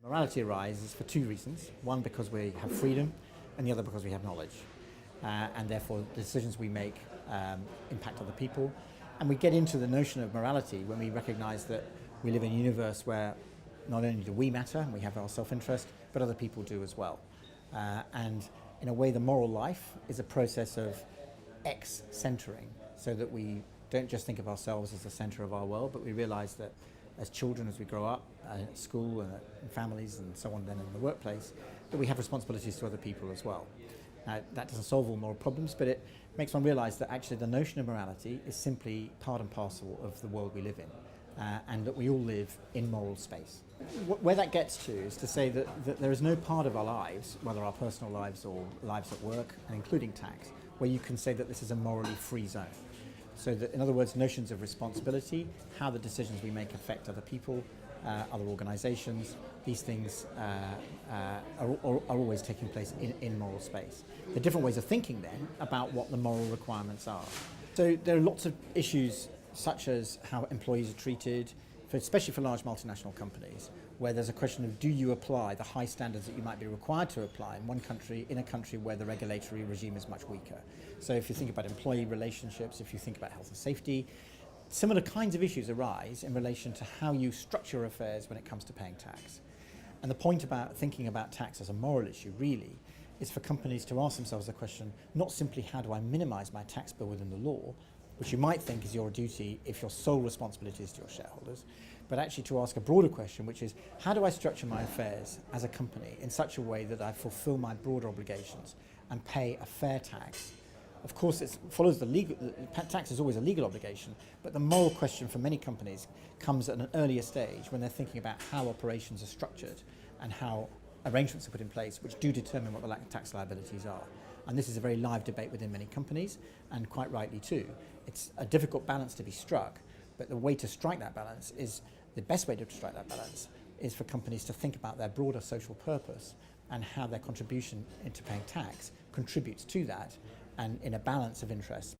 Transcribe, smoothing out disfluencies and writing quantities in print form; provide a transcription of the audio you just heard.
Morality arises for two reasons. One, because we have freedom, and the other because we have knowledge. And therefore, the decisions we make impact other people. And we get into the notion of morality when we recognize that we live in a universe where not only do we matter, and we have our self-interest, but other people do as well. And in a way, the moral life is a process of ex-centering, so that we don't just think of ourselves as the center of our world, but we realize that as children, as we grow up, at school and in families and so on, then in the workplace, that we have responsibilities to other people as well. Now, that doesn't solve all moral problems, but it makes one realize that actually the notion of morality is simply part and parcel of the world we live in, and that we all live in moral space. Where that gets to is to say that there is no part of our lives, whether our personal lives or lives at work, and including tax, where you can say that this is a morally free zone. So that, in other words, notions of responsibility, how the decisions we make affect other people, other organizations, these things are always taking place in moral space. There are different ways of thinking then about what the moral requirements are. So there are lots of issues such as how employees are treated, especially for large multinational companies, where there's a question of do you apply the high standards that you might be required to apply in one country, in a country where the regulatory regime is much weaker. So if you think about employee relationships, if you think about health and safety, similar kinds of issues arise in relation to how you structure affairs when it comes to paying tax. And the point about thinking about tax as a moral issue really is for companies to ask themselves the question, not simply how do I minimize my tax bill within the law, which you might think is your duty if your sole responsibility is to your shareholders, but actually to ask a broader question, which is how do I structure my affairs as a company in such a way that I fulfill my broader obligations and pay a fair tax. Of course, it follows the legal, tax is always a legal obligation, but the moral question for many companies comes at an earlier stage when they're thinking about how operations are structured and how arrangements are put in place which do determine what the tax liabilities are. And this is a very live debate within many companies, and quite rightly too. It's a difficult balance to be struck, but the way to strike that balance is, the best way to strike that balance is for companies to think about their broader social purpose and how their contribution into paying tax contributes to that, and in a balance of interests.